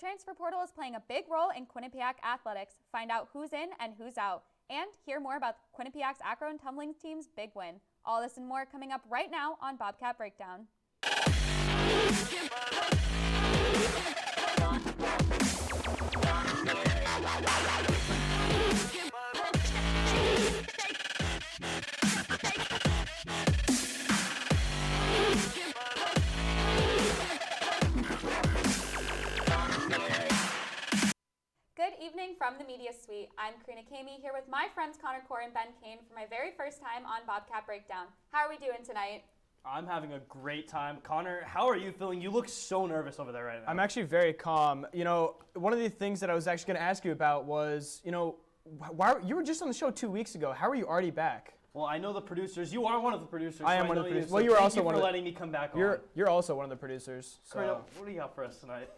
transfer portal is playing a big role in Quinnipiac athletics. Find out who's in and who's out. And hear more about Quinnipiac's acro and tumbling team's big win. All this and more coming up right now on Bobcat Breakdown. Good evening from the Media Suite. I'm Karina Kamey here with my friends Connor Core and Ben Kane for my very first time on Bobcat Breakdown. How are we doing tonight? I'm having a great time. Connor, how are you feeling? You look so nervous over there right now. I'm actually very calm. You know, one of the things that I was actually going to ask you about was, you know, you were just on the show 2 weeks ago. How are you already back? Well, I know the producers. You are one of the producers. I am one of the producers. Well, you were also one of the. Thank you for letting me come back on. You're also one of the producers. So. Karina, what do you got for us tonight?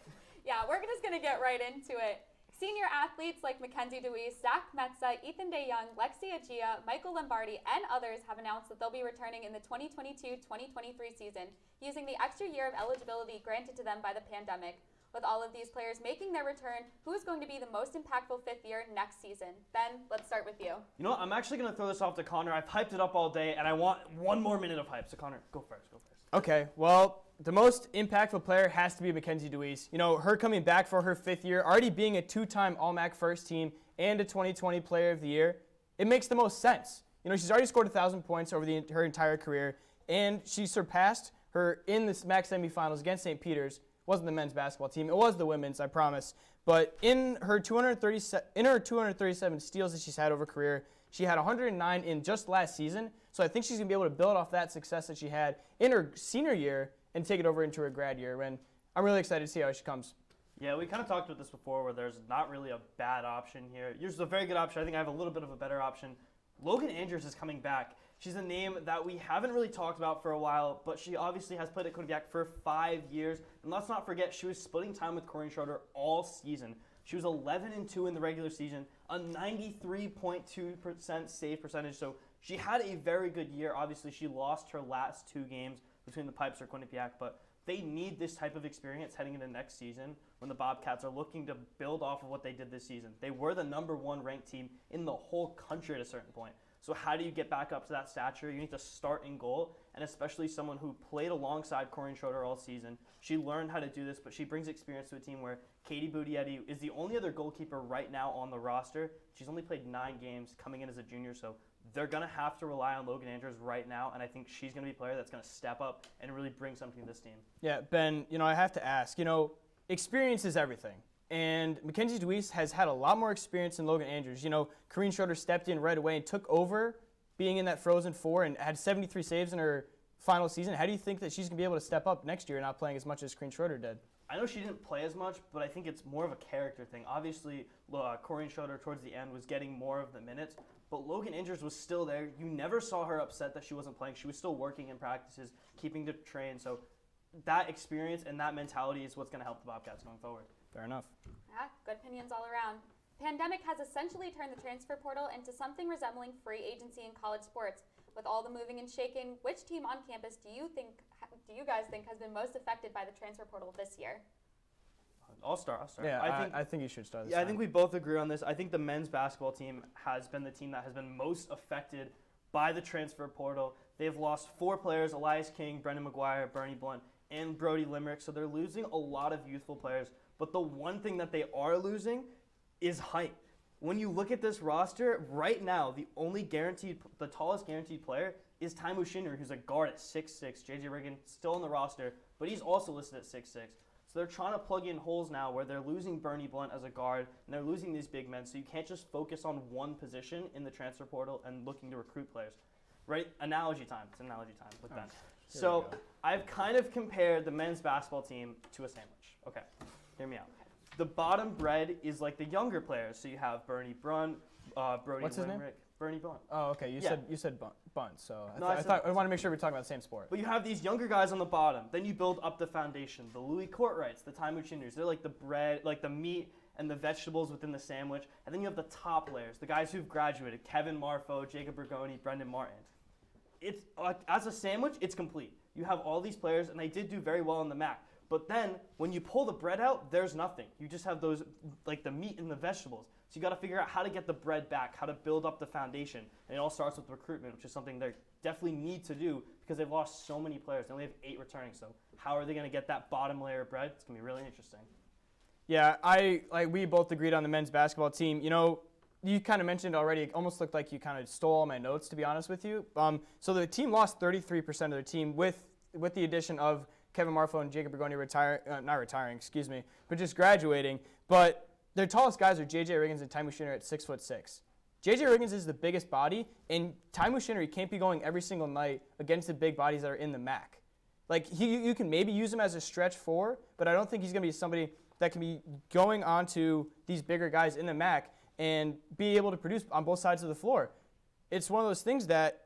Yeah, we're just going to get right into it. Senior athletes like Mackenzie DeWeese, Zach Metza, Ethan DeYoung, Lexi Agia, Michael Lombardi, and others have announced that they'll be returning in the 2022-2023 season, using the extra year of eligibility granted to them by the pandemic. With all of these players making their return, who is going to be the most impactful fifth year next season? Ben, let's start with you. You know what? I'm actually going to throw this off to Connor. I've hyped it up all day, and I want one more minute of hype. So, Connor, go first. Okay, well, the most impactful player has to be Mackenzie DeWeese. You know, her coming back for her fifth year, already being a two-time All-MAC first team and a 2020 Player of the Year, it makes the most sense. You know, she's already scored 1,000 points over her entire career, and she surpassed her in the MAC semifinals against St. Peter's. It wasn't the men's basketball team. It was the women's, I promise. But in her 237 steals that she's had over her career, she had 109 in just last season. So I think she's going to be able to build off that success that she had in her senior year and take it over into her grad year. And I'm really excited to see how she comes. Yeah, we kind of talked about this before where there's not really a bad option here. Yours is a very good option. I think I have a little bit of a better option. Logan Andrews is coming back. She's a name that we haven't really talked about for a while, but she obviously has played at Quinnipiac for 5 years. And let's not forget, she was splitting time with Corey Schroeder all season. She was 11-2 in the regular season, a 93.2% save percentage. So she had a very good year. Obviously, she lost her last 2 games between the Pipes or Quinnipiac, but they need this type of experience heading into next season when the Bobcats are looking to build off of what they did this season. They were the #1 ranked team in the whole country at a certain point. So how do you get back up to that stature? You need to start in goal, and especially someone who played alongside Corey Schroeder all season. She learned how to do this, but she brings experience to a team where Katie Boudietti is the only other goalkeeper right now on the roster. She's only played 9 games coming in as a junior, so they're going to have to rely on Logan Andrews right now, and I think she's going to be a player that's going to step up and really bring something to this team. Yeah, Ben, you know, I have to ask, you know, experience is everything. And Mackenzie DeWeese has had a lot more experience than Logan Andrews. You know, Corrine Schroeder stepped in right away and took over being in that Frozen Four and had 73 saves in her final season. How do you think that she's going to be able to step up next year, not playing as much as Corrine Schroeder did? I know she didn't play as much, but I think it's more of a character thing. Obviously, Corrine Schroeder towards the end was getting more of the minutes, but Logan Andrews was still there. You never saw her upset that she wasn't playing. She was still working in practices, keeping to train. So that experience and that mentality is what's going to help the Bobcats going forward. Fair enough. Yeah, good opinions all around. Pandemic has essentially turned the transfer portal into something resembling free agency in college sports. With all the moving and shaking, which team on campus do you guys think has been most affected by the transfer portal this year? I'll start. Yeah, I think you should start. I think we both agree on this. I think the men's basketball team has been the team that has been most affected by the transfer portal. They've lost 4 players: Elias King, Brendan McGuire, Bernie Blunt, and Brody Limerick. So they're losing a lot of youthful players. But the one thing that they are losing is height. When you look at this roster, right now, the tallest guaranteed player is Taimu Shinru, who's a guard at 6'6". JJ Riggin still on the roster, but he's also listed at 6'6". So they're trying to plug in holes now where they're losing Bernie Blunt as a guard, and they're losing these big men. So you can't just focus on one position in the transfer portal and looking to recruit players. Right? Analogy time. It's analogy time with Ben. So I've kind of compared the men's basketball team to a sandwich. Okay, hear me out. The bottom bread is like the younger players. So you have Bernie Blunt, Brody What's his name? Bernie Blunt. Oh, okay. You said Bunt. So I want to make sure we're talking about the same sport. But you have these younger guys on the bottom. Then you build up the foundation. The Louis Courtrights, the Taimu Shinrus. They're like the bread, like the meat and the vegetables within the sandwich. And then you have the top layers, the guys who've graduated: Kevin Marfo, Jacob Bergoni, Brendan Martin. It's as a sandwich, it's complete. You have all these players, and they did do very well in the MAC. But then when you pull the bread out, there's nothing. You just have those, like the meat and the vegetables. So you got to figure out how to get the bread back, how to build up the foundation. And it all starts with recruitment, which is something they definitely need to do because they've lost so many players. They only have 8 returning. So how are they going to get that bottom layer of bread? It's going to be really interesting. Yeah, we both agreed on the men's basketball team. You kind of mentioned already, it almost looked like you kind of stole all my notes, to be honest with you. So the team lost 33% of their team with the addition of Kevin Marfo and Jacob Bergoni but just graduating. But their tallest guys are J.J. Riggins and Ty Mushiner at 6'6". J.J. Riggins is the biggest body, and Ty Mushiner can't be going every single night against the big bodies that are in the MAC. Like, you can maybe use him as a stretch 4, but I don't think he's going to be somebody that can be going onto these bigger guys in the MAC and be able to produce on both sides of the floor. It's one of those things that,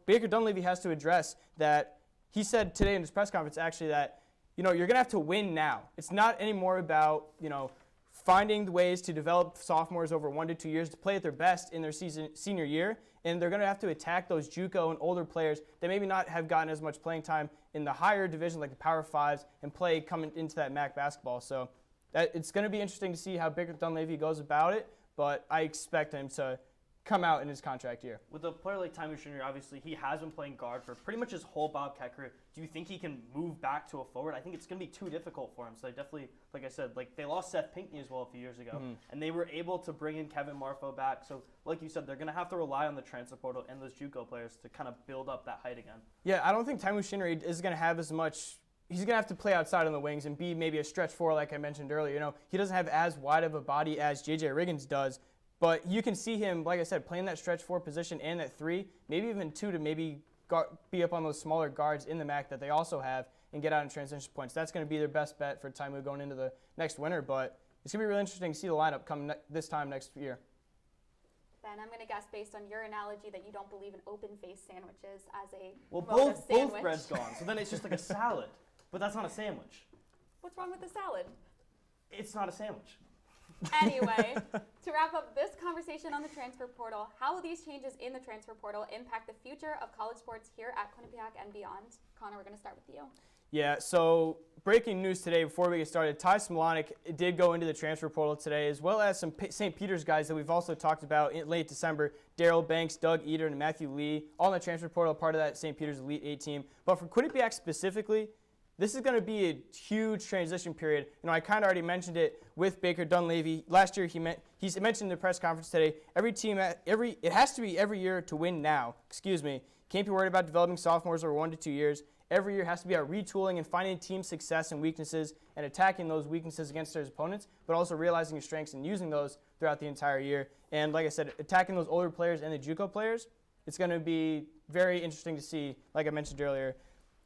Baker Dunleavy has to address. That he said today in his press conference, actually, that, you're going to have to win now. It's not anymore about, finding the ways to develop sophomores over 1 to 2 years to play at their best in their senior year, and they're going to have to attack those JUCO and older players that maybe not have gotten as much playing time in the higher division, like the Power Fives, and play coming into that MAC basketball. So it's going to be interesting to see how Baker Dunleavy goes about it, but I expect him to come out in his contract year. With a player like Ty Mushiner, obviously, he has been playing guard for pretty much his whole Bobcat career. Do you think he can move back to a forward? I think it's going to be too difficult for him. So they definitely, like I said, they lost Seth Pinckney as well a few years ago, and they were able to bring in Kevin Marfo back. So like you said, they're going to have to rely on the transfer portal and those JUCO players to kind of build up that height again. Yeah, I don't think Ty Mushiner is going to have as much. He's going to have to play outside on the wings and be maybe a stretch 4 like I mentioned earlier. He doesn't have as wide of a body as J.J. Riggins does, but you can see him, like I said, playing that stretch 4 position and that 3, maybe even 2 to maybe be up on those smaller guards in the MAC that they also have and get out in transition points. That's going to be their best bet for Taimu going into the next winter, but it's going to be really interesting to see the lineup come this time next year. Ben, I'm going to guess based on your analogy that you don't believe in open-faced sandwiches as a both sandwich. bread's gone, so then it's just like a salad, but that's not a sandwich. What's wrong with the salad? It's not a sandwich. Anyway, to wrap up this conversation on the transfer portal, how will these changes in the transfer portal impact the future of college sports here at Quinnipiac and beyond? Connor, we're going to start with you. Yeah, so breaking news today before we get started, Ty Smolonic did go into the transfer portal today, as well as some St. Peter's guys that we've also talked about in late December, Daryl Banks, Doug Eder, and Matthew Lee, all in the transfer portal, part of that St. Peter's Elite 8 team. But for Quinnipiac specifically, this is going to be a huge transition period. I kind of already mentioned it with Baker Dunleavy. Last year, he mentioned in the press conference today, it has to be every year to win now. Can't be worried about developing sophomores over 1 to 2 years. Every year has to be about retooling and finding team success and weaknesses and attacking those weaknesses against their opponents, but also realizing your strengths and using those throughout the entire year. And like I said, attacking those older players and the JUCO players, it's going to be very interesting to see, like I mentioned earlier.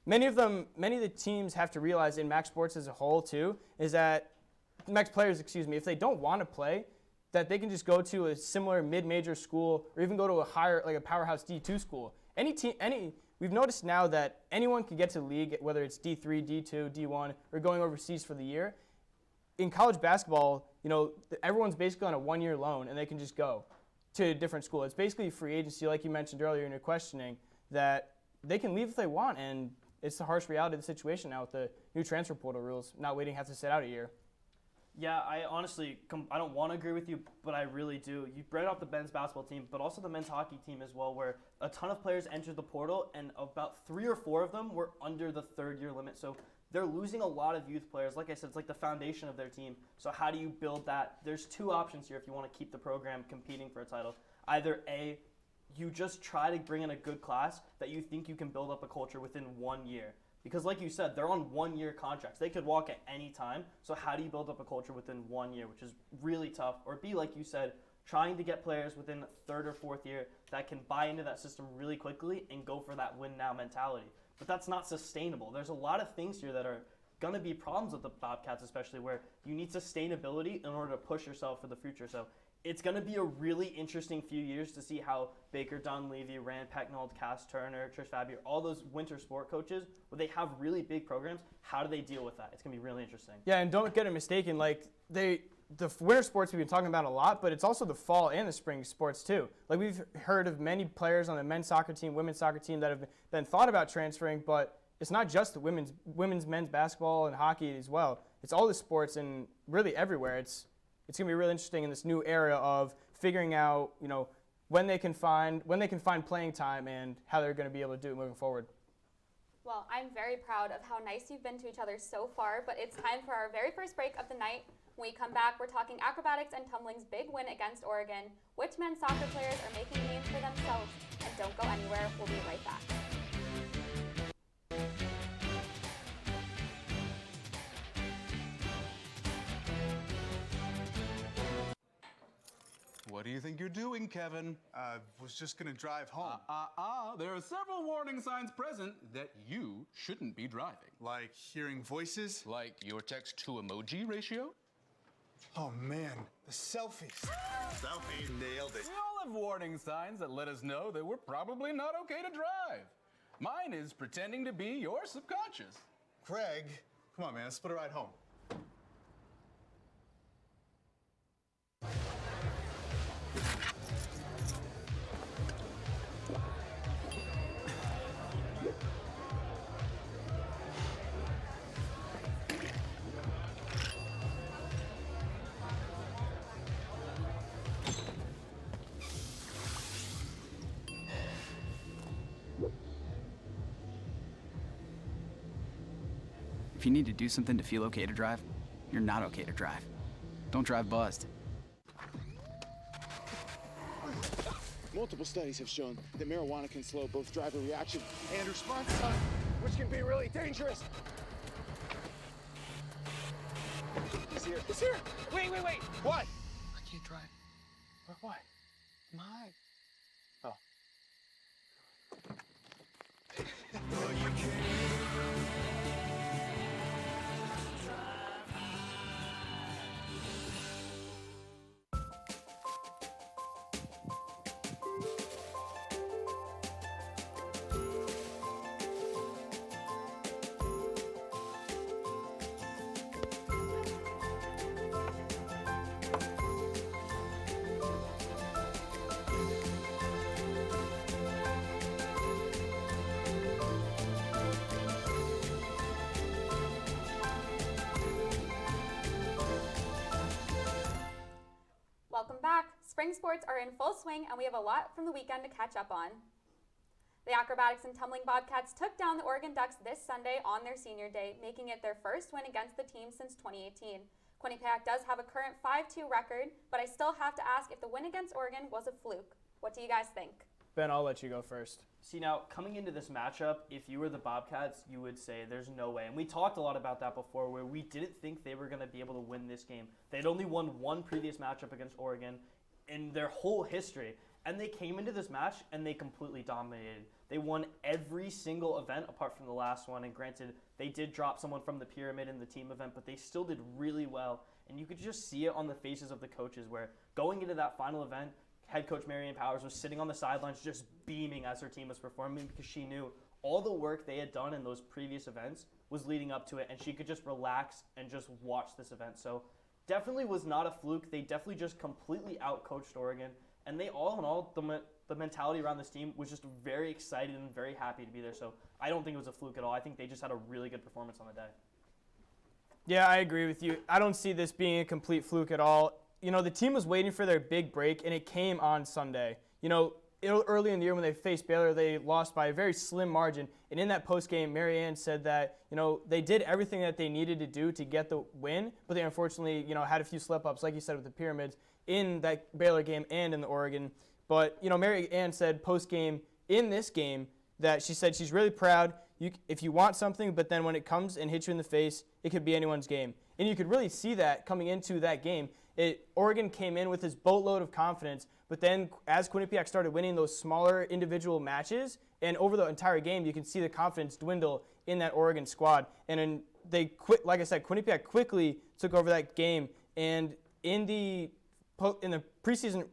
Many of the teams have to realize in MAC sports as a whole too, is that MAC players, if they don't want to play, that they can just go to a similar mid-major school or even go to a higher, like a powerhouse D2 school. We've noticed now that anyone can get to the league, whether it's D3, D2, D1, or going overseas for the year. In college basketball, everyone's basically on a 1-year loan and they can just go to a different school. It's basically a free agency, like you mentioned earlier in your questioning, that they can leave if they want, and it's the harsh reality of the situation now with the new transfer portal rules, not waiting to have to sit out a year. Yeah, I honestly, I don't want to agree with you, but I really do. You brought up the men's basketball team, but also the men's hockey team as well, where a ton of players entered the portal, and about 3 or 4 of them were under the 3rd-year limit. So they're losing a lot of youth players. Like I said, it's like the foundation of their team. So how do you build that? There's 2 options here if you want to keep the program competing for a title. Either A, you just try to bring in a good class that you think you can build up a culture within 1 year. Because like you said, they're on 1-year contracts. They could walk at any time. So how do you build up a culture within 1 year, which is really tough? Or B, like you said, trying to get players within the 3rd or 4th year that can buy into that system really quickly and go for that win-now mentality. But that's not sustainable. There's a lot of things here that are going to be problems with the Bobcats, especially where you need sustainability in order to push yourself for the future. So it's going to be a really interesting few years to see how Baker Dunleavy, Rand Pecknold, Cass Turner, Trish Fabier, all those winter sport coaches, where they have really big programs, how do they deal with that? It's going to be really interesting. Yeah, and don't get it mistaken. The winter sports we've been talking about a lot, but it's also the fall and the spring sports too. We've heard of many players on the men's soccer team, women's soccer team that have been thought about transferring, but it's not just the women's men's basketball and hockey as well. It's all the sports and really everywhere. It's going to be really interesting in this new era of figuring out, when they can find playing time and how they're going to be able to do it moving forward. Well, I'm very proud of how nice you've been to each other so far, but it's time for our very first break of the night. When we come back, we're talking acrobatics and tumbling's big win against Oregon, which men's soccer players are making names for themselves, and don't go anywhere. We'll be right back. What do you think you're doing, Kevin? Was just gonna drive home. There are several warning signs present that you shouldn't be driving. Like hearing voices? Like your text-to-emoji ratio? Oh man, the selfies. Selfie, nailed it. We all have warning signs that let us know that we're probably not okay to drive. Mine is pretending to be your subconscious. Craig, come on man, let's split a ride home. If you need to do something to feel okay to drive, you're not okay to drive. Don't drive buzzed. Multiple studies have shown that marijuana can slow both driver reaction and response time, which can be really dangerous. It's here. It's here. Wait. What? I can't drive. What? My. Oh. Welcome back. Spring sports are in full swing, and we have a lot from the weekend to catch up on. The acrobatics and tumbling Bobcats took down the Oregon Ducks this Sunday on their senior day, making it their first win against the team since 2018. Quinnipiac does have a current 5-2 record, but I still have to ask if the win against Oregon was a fluke. What do you guys think? Ben, I'll let you go first. See, now, coming into this matchup, if you were the Bobcats, you would say there's no way. And we talked a lot about that before, where we didn't think they were going to be able to win this game. They'd only won one previous matchup against Oregon in their whole history. And they came into this match, and they completely dominated. They won every single event apart from the last one. And granted, they did drop someone from the pyramid in the team event, but they still did really well. And you could just see it on the faces of the coaches, where going into that final event, head coach Marianne Powers was sitting on the sidelines just beaming as her team was performing, because she knew all the work they had done in those previous events was leading up to it, and she could just relax and just watch this event. So definitely was not a fluke. They definitely just completely outcoached Oregon, and they all in all, the mentality around this team was just very excited and very happy to be there. So I don't think it was a fluke at all. I think they just had a really good performance on the day. Yeah, I agree with you. I don't see this being a complete fluke at all. The team was waiting for their big break, and it came on Sunday. Early in the year when they faced Baylor, they lost by a very slim margin. And in that postgame, Marianne said that, they did everything that they needed to do to get the win, but they unfortunately, had a few slip-ups, like you said, with the pyramids in that Baylor game and in the Oregon. But, Marianne said postgame in this game that she said she's really proud if you want something, but then when it comes and hits you in the face, it could be anyone's game. And you could really see that coming into that game. Oregon came in with this boatload of confidence, but then as Quinnipiac started winning those smaller individual matches, and over the entire game, you can see the confidence dwindle in that Oregon squad. And like I said, Quinnipiac quickly took over that game. And in the preseason,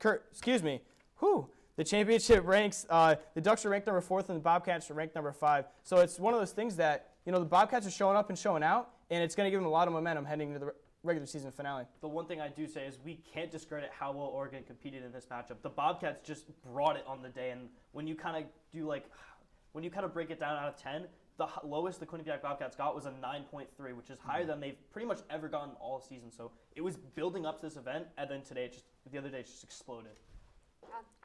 the championship ranks, the Ducks are ranked number 4th, and the Bobcats are ranked number 5. So it's one of those things that the Bobcats are showing up and showing out, and it's going to give them a lot of momentum heading into the regular season finale. The one thing I do say is we can't discredit how well Oregon competed in this matchup. The Bobcats just brought it on the day, and when you kind of break it down out of 10, the lowest the Quinnipiac Bobcats got was a 9.3, which is higher than they've pretty much ever gotten all season. So it was building up to this event, and then the other day it just exploded.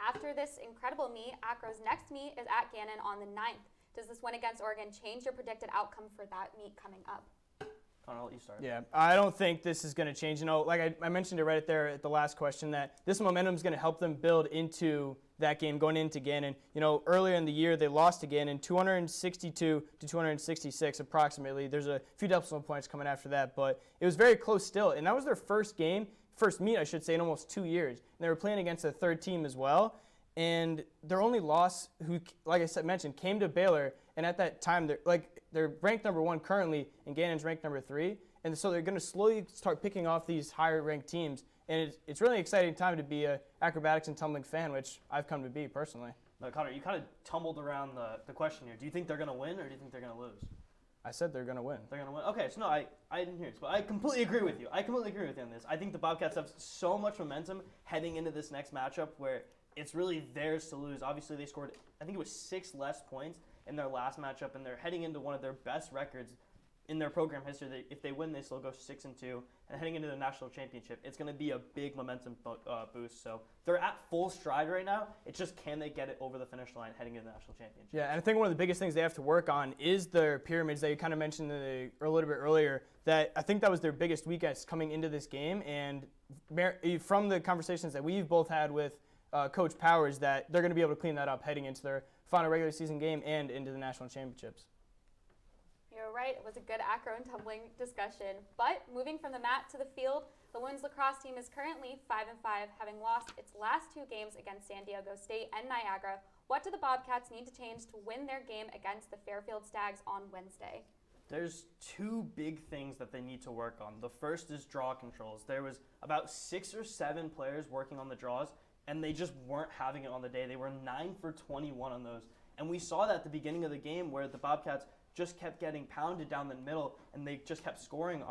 After this incredible meet, Acro's next meet is at Gannon on the 9th. Does this win against Oregon change your predicted outcome for that meet coming up? Connor, I'll let you start. Yeah, I don't think this is going to change. Like I mentioned it right there at the last question, that this momentum is going to help them build into that game going into Gannon. Earlier in the year, they lost to Gannon 262 to 266 approximately. There's a few decimal points coming after that, but it was very close still. And that was their first meet, I should say, in almost 2 years. And they were playing against a third team as well. And their only loss, who, like I mentioned, came to Baylor. And at that time, they're ranked number 1 currently, and Gannon's ranked number 3. And so they're going to slowly start picking off these higher-ranked teams. And it's really an exciting time to be an acrobatics and tumbling fan, which I've come to be personally. Now, Connor, you kind of tumbled around the question here. Do you think they're going to win, or do you think they're going to lose? I said they're going to win. They're going to win? Okay, so no, I didn't hear this, but I completely agree with you. I completely agree with you on this. I think the Bobcats have so much momentum heading into this next matchup where it's really theirs to lose. Obviously, they scored, I think it was 6 less points in their last matchup, and they're heading into one of their best records in their program history. If they win this, they'll go 6-2, and heading into the national championship, it's going to be a big momentum boost. So they're at full stride right now. It's just, can they get it over the finish line heading into the national championship? Yeah, and I think one of the biggest things they have to work on is their pyramids that you kind of mentioned a little bit earlier. That I think that was their biggest weakness coming into this game, and from the conversations that we've both had with Coach Powers, that they're going to be able to clean that up heading into their final regular season game and into the national championships. You're right. It was a good acro and tumbling discussion. But moving from the mat to the field, the women's lacrosse team is currently 5-5, having lost its last 2 games against San Diego State and Niagara. What do the Bobcats need to change to win their game against the Fairfield Stags on Wednesday? There's 2 big things that they need to work on. The first is draw controls. There was about 6 or 7 players working on the draws, and they just weren't having it on the day. They were 9 for 21 on those. And we saw that at the beginning of the game where the Bobcats just kept getting pounded down the middle, and they just kept scoring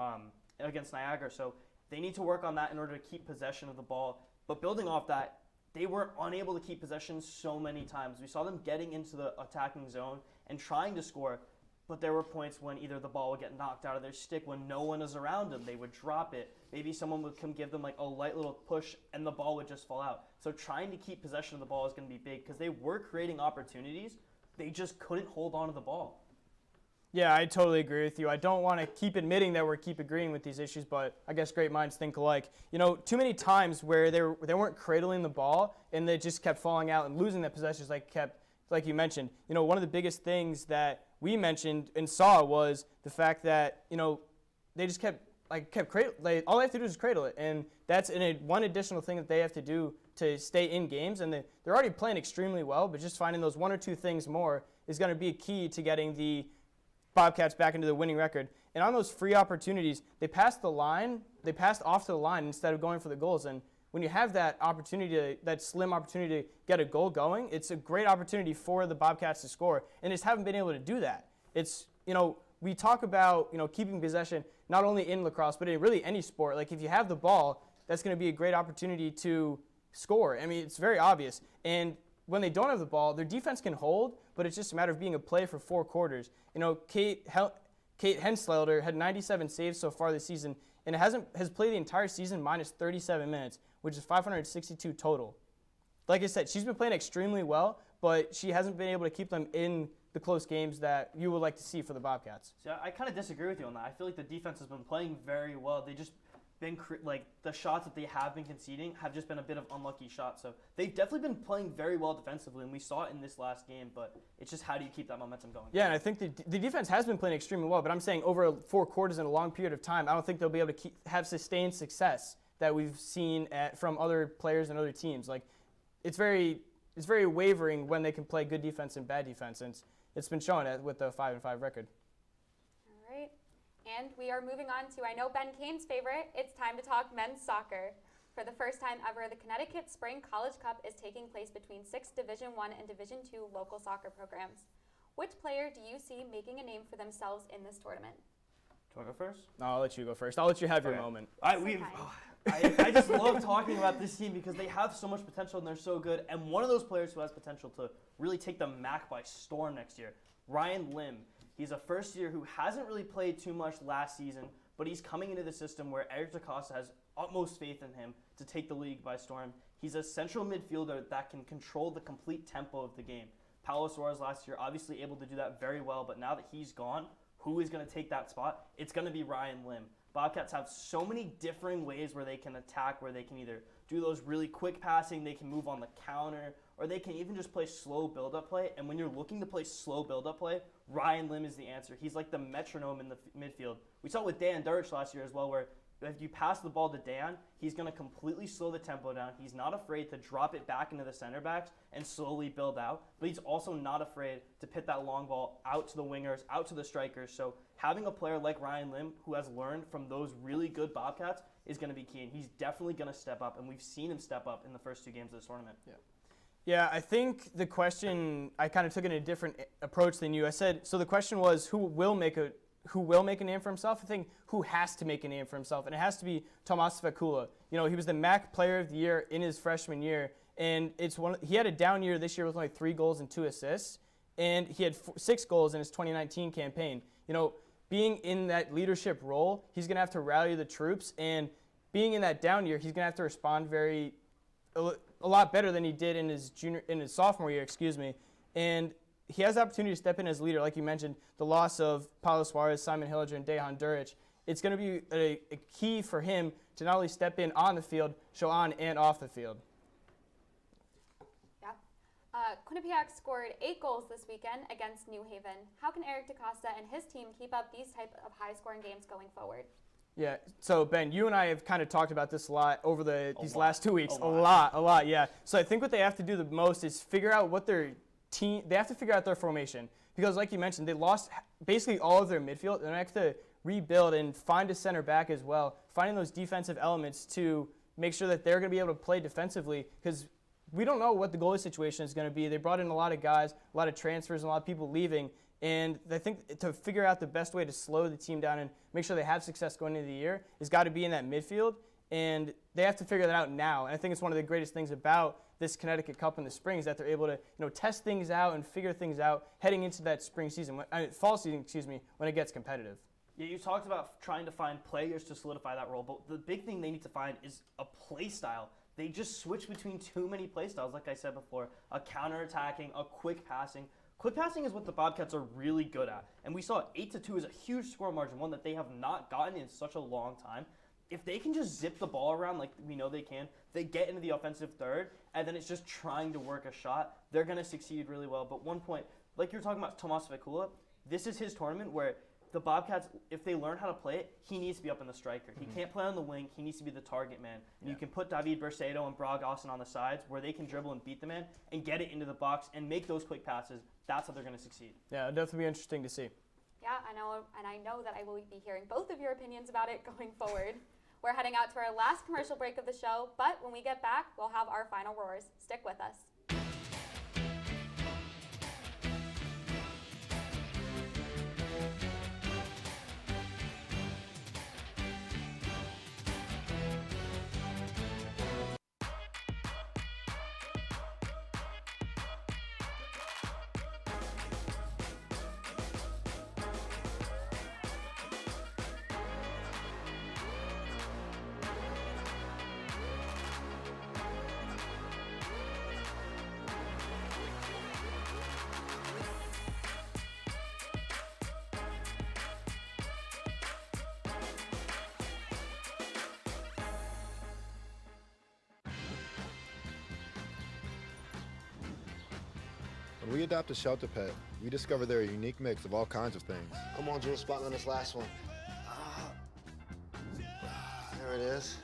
against Niagara. So they need to work on that in order to keep possession of the ball. But building off that, they were unable to keep possession so many times. We saw them getting into the attacking zone and trying to score, but there were points when either the ball would get knocked out of their stick when no one is around them. They would drop it. Maybe someone would come give them like a light little push, and the ball would just fall out. So trying to keep possession of the ball is going to be big because they were creating opportunities. They just couldn't hold on to the ball. Yeah, I totally agree with you. I don't want to keep admitting that we keep agreeing with these issues, but I guess great minds think alike. Too many times where they weren't cradling the ball and they just kept falling out and losing that possessions like you mentioned. One of the biggest things that we mentioned and saw was the fact that, they just kept cradle. All they have to do is cradle it, and that's one additional thing that they have to do to stay in games. And they're already playing extremely well, but just finding those 1 or 2 things more is going to be a key to getting the Bobcats back into the winning record. And on those free opportunities, they passed the line. They passed off to the line instead of going for the goals. And when you have that opportunity, that slim opportunity to get a goal going, it's a great opportunity for the Bobcats to score. And just haven't been able to do that. It's, we talk about, keeping possession not only in lacrosse, but in really any sport. Like if you have the ball, that's going to be a great opportunity to score. I mean, it's very obvious. And when they don't have the ball, their defense can hold, but it's just a matter of being a play for 4 quarters. Kate Henslelder had 97 saves so far this season, and has played the entire season minus 37 minutes, which is 562 total. Like I said, she's been playing extremely well, but she hasn't been able to keep them in the close games that you would like to see for the Bobcats. See, I kind of disagree with you on that. I feel like the defense has been playing very well. They just been the shots that they have been conceding have just been a bit of unlucky shots. So they've definitely been playing very well defensively, and we saw it in this last game. But it's just, how do you keep that momentum going? Yeah, and I think the defense has been playing extremely well. But I'm saying over 4 quarters in a long period of time, I don't think they'll be able to have sustained success that we've seen from other players and other teams. Like it's very wavering when they can play good defense and bad defense, and it's been shown with the 5-5 record. All right. And we are moving on to, I know Ben Kane's favorite, it's time to talk men's soccer. For the first time ever, the Connecticut Spring College Cup is taking place between 6 Division I and Division II local soccer programs. Which player do you see making a name for themselves in this tournament? Do I go first? No, I'll let you go first. I'll let you have your moment. I just love talking about this team because they have so much potential and they're so good. And one of those players who has potential to really take the MAC by storm next year, Ryan Lim. He's a first year who hasn't really played too much last season, but he's coming into the system where Eric DaCosta has utmost faith in him to take the league by storm. He's a central midfielder that can control the complete tempo of the game. Paulo Suarez last year obviously able to do that very well, but now that he's gone, who is going to take that spot? It's going to be Ryan Lim. Bobcats have so many differing ways where they can attack, where they can either do those really quick passing, they can move on the counter, or they can even just play slow build-up play. And when you're looking to play slow build-up play, Ryan Lim is the answer. He's like the metronome in the midfield. We saw it with Dan Durich last year as well, where if you pass the ball to Dan, he's going to completely slow the tempo down. He's not afraid to drop it back into the center backs and slowly build out, but he's also not afraid to pit that long ball out to the wingers, out to the strikers. So having a player like Ryan Lim who has learned from those really good Bobcats is going to be key, and he's definitely going to step up, and we've seen him step up in the first 2 games of this tournament. Yeah, I think the question, I kind of took it in a different approach than you. I said, so the question was who will make a name for himself? I think who has to make a name for himself, and it has to be Tomas Vakula. You know, he was the MAC Player of the Year in his freshman year, and he had a down year this year with only 3 goals and 2 assists, and he had 6 goals in his 2019 campaign. You know, being in that leadership role, he's going to have to rally the troops, and being in that down year, he's going to have to respond a lot better than he did in his sophomore year, and he has the opportunity to step in as leader. Like you mentioned, the loss of Paulo Suarez, Simon Hilliger, and Dejan Duric, it's going to be a key for him to not only step in on the field, show on and off the field. Yeah. Quinnipiac scored 8 goals this weekend against New Haven. How can Eric DaCosta and his team keep up these type of high-scoring games going forward? Yeah, so Ben, you and I have kind of talked about this a lot over these last 2 weeks. A lot, yeah. So I think what they have to do the most is figure out what their team, they have to figure out their formation. Because like you mentioned, they lost basically all of their midfield, and they have to rebuild and find a center back as well, finding those defensive elements to make sure that they're going to be able to play defensively, because we don't know what the goalie situation is going to be. They brought in a lot of guys, a lot of transfers, and a lot of people leaving. And I think to figure out the best way to slow the team down and make sure they have success going into the year has got to be in that midfield. And they have to figure that out now. And I think it's one of the greatest things about this Connecticut Cup in the spring is that they're able to test things out and figure things out heading into that fall season, when it gets competitive. Yeah, you talked about trying to find players to solidify that role, but the big thing they need to find is a play style. They just switch between too many play styles, like I said before, a counter-attacking, a quick passing. Quick passing is what the Bobcats are really good at, and we saw 8-2 is a huge score margin, one that they have not gotten in such a long time. If they can just zip the ball around like we know they can, they get into the offensive third, and then it's just trying to work a shot, they're going to succeed really well. But one point, like you're talking about Tomas Vakula, this is his tournament where the Bobcats, if they learn how to play it, he needs to be up in the striker. He can't play on the wing. He needs to be the target man. And you can put David Bercedo and Brog Austin on the sides where they can dribble and beat the man and get it into the box and make those quick passes. That's how they're going to succeed. Yeah, it'll definitely be interesting to see. Yeah, I know, and I know that I will be hearing both of your opinions about it going forward. We're heading out to our last commercial break of the show, but when we get back, we'll have our final roars. Stick with us. When we adopt a shelter pet, we discover they're a unique mix of all kinds of things. Come on, Drew, spot on this last one. There it is.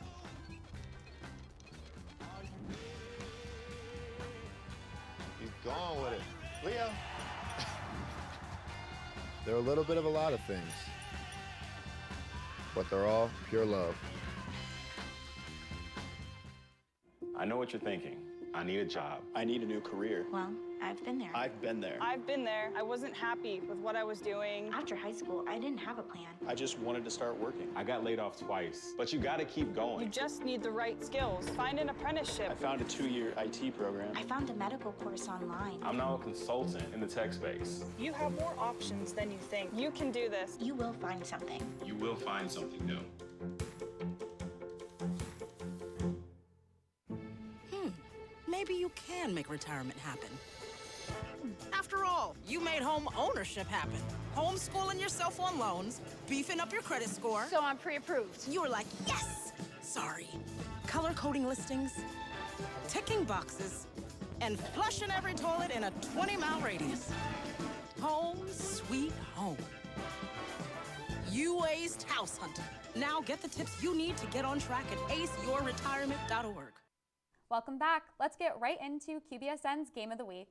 He's gone with it. Leo. They're a little bit of a lot of things, but they're all pure love. I know what you're thinking. I need a job. I need a new career. Well, I've been there. I've been there. I've been there. I wasn't happy with what I was doing. After high school, I didn't have a plan. I just wanted to start working. I got laid off twice, but you gotta keep going. You just need the right skills. Find an apprenticeship. I found a 2-year IT program. I found a medical course online. I'm now a consultant in the tech space. You have more options than you think. You can do this. You will find something. You will find something new. Maybe you can make retirement happen. After all, you made home ownership happen. Homeschooling yourself on loans, beefing up your credit score. So I'm pre-approved. You were like, yes! Sorry. Color coding listings, ticking boxes, and flushing every toilet in a 20-mile radius. Home sweet home. You aced house hunting. Now get the tips you need to get on track at aceyourretirement.org. Welcome back. Let's get right into QBSN's Game of the Week.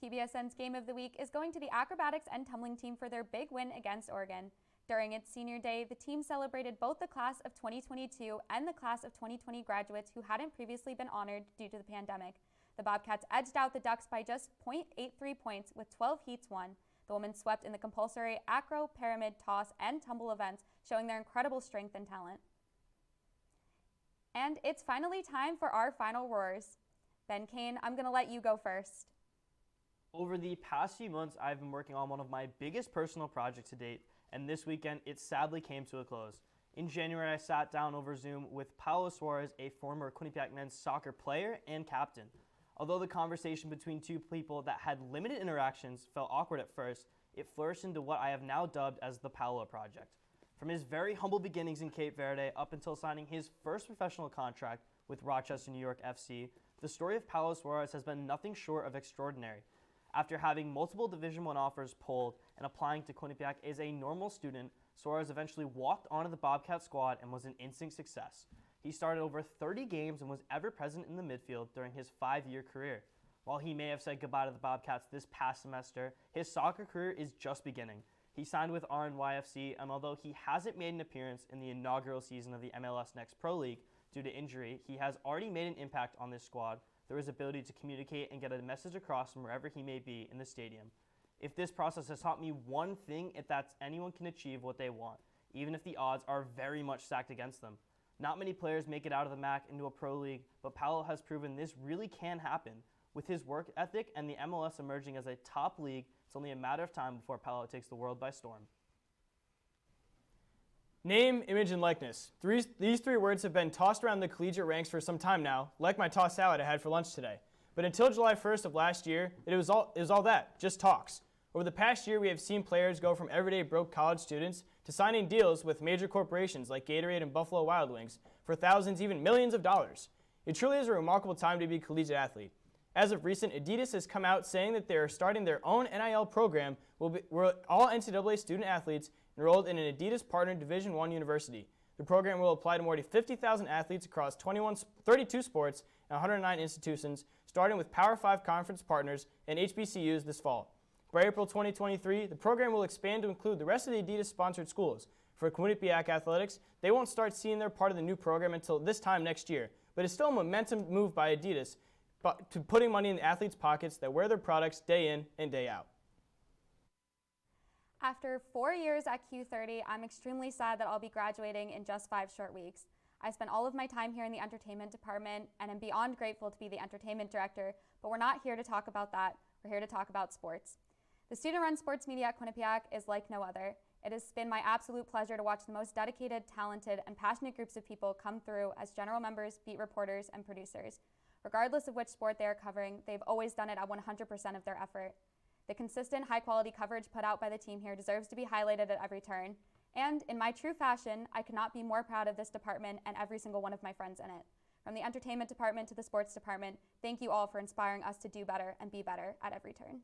QBSN's Game of the Week is going to the acrobatics and tumbling team for their big win against Oregon. During its senior day, the team celebrated both the class of 2022 and the class of 2020 graduates who hadn't previously been honored due to the pandemic. The Bobcats edged out the Ducks by just 0.83 points with 12 heats won. The women swept in the compulsory acro, pyramid, toss, and tumble events, showing their incredible strength and talent. And it's finally time for our final roars. Ben Kane, I'm going to let you go first. Over the past few months, I've been working on one of my biggest personal projects to date, and this weekend it sadly came to a close. In January, I sat down over Zoom with Paulo Suarez, a former Quinnipiac men's soccer player and captain. Although the conversation between two people that had limited interactions felt awkward at first, it flourished into what I have now dubbed as the Paulo Project. From his very humble beginnings in Cape Verde up until signing his first professional contract with Rochester, New York FC, the story of Paulo Suarez has been nothing short of extraordinary. After having multiple Division I offers pulled and applying to Quinnipiac as a normal student, Suarez eventually walked onto the Bobcat squad and was an instant success. He started over 30 games and was ever present in the midfield during his 5-year career. While he may have said goodbye to the Bobcats this past semester, his soccer career is just beginning. He signed with RNYFC, and although he hasn't made an appearance in the inaugural season of the MLS Next Pro League due to injury, he has already made an impact on this squad through his ability to communicate and get a message across from wherever he may be in the stadium. If this process has taught me one thing, it's that anyone can achieve what they want, even if the odds are very much stacked against them. Not many players make it out of the MAC into a pro league, but Paulo has proven this really can happen. With his work ethic and the MLS emerging as a top league, it's only a matter of time before Paulo takes the world by storm. Name, image, and likeness. These three words have been tossed around the collegiate ranks for some time now, like my tossed salad I had for lunch today. But until July 1st of last year, it was all that, just talks. Over the past year, we have seen players go from everyday broke college students to signing deals with major corporations like Gatorade and Buffalo Wild Wings for thousands, even millions of dollars. It truly is a remarkable time to be a collegiate athlete. As of recent, Adidas has come out saying that they are starting their own NIL program where all NCAA student athletes enrolled in an Adidas-partnered Division I university. The program will apply to more than 50,000 athletes across 32 sports and 109 institutions, starting with Power 5 conference partners and HBCUs this fall. By April 2023, the program will expand to include the rest of the Adidas-sponsored schools. For Quinnipiac Athletics, they won't start seeing their part of the new program until this time next year, but it's still a momentum move by Adidas to putting money in the athletes' pockets that wear their products day in and day out. After 4 years at Q30, I'm extremely sad that I'll be graduating in just 5 short weeks. I spent all of my time here in the entertainment department and am beyond grateful to be the entertainment director, but we're not here to talk about that. We're here to talk about sports. The student-run sports media at Quinnipiac is like no other. It has been my absolute pleasure to watch the most dedicated, talented, and passionate groups of people come through as general members, beat reporters, and producers. Regardless of which sport they are covering, they've always done it at 100% of their effort. The consistent, high-quality coverage put out by the team here deserves to be highlighted at every turn. And in my true fashion, I could not be more proud of this department and every single one of my friends in it. From the entertainment department to the sports department, thank you all for inspiring us to do better and be better at every turn.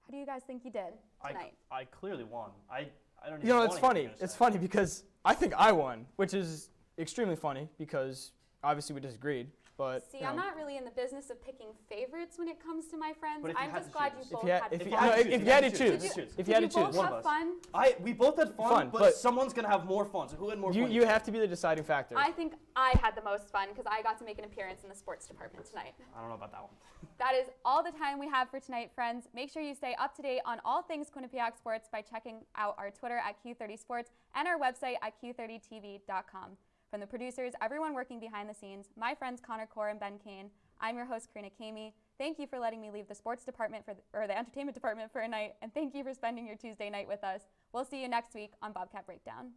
How do you guys think you did tonight? I clearly won. I don't even You know, want it's to hear what funny. you're gonna It's say. funny because I think I won, which is extremely funny because obviously we disagreed. But See, you know. I'm not really in the business of picking favorites when it comes to my friends. But if you I'm had just to glad choose. you both If you had, had if fun. you, no, if you had to choose, if you had to Did you both choose, one of have us. fun? We both had fun, but but someone's gonna have more fun. So who had more fun? you have to be the deciding factor. I think I had the most fun because I got to make an appearance in the sports department tonight. I don't know about that one. That is all the time we have for tonight, friends. Make sure you stay up to date on all things Quinnipiac sports by checking out our Twitter at Q30 Sports and our website at Q30TV.com. From the producers, everyone working behind the scenes, my friends Connor Core and Ben Kane, I'm your host, Karina Kamey. Thank you for letting me leave the sports department or the entertainment department for a night, and thank you for spending your Tuesday night with us. We'll see you next week on Bobcat Breakdown.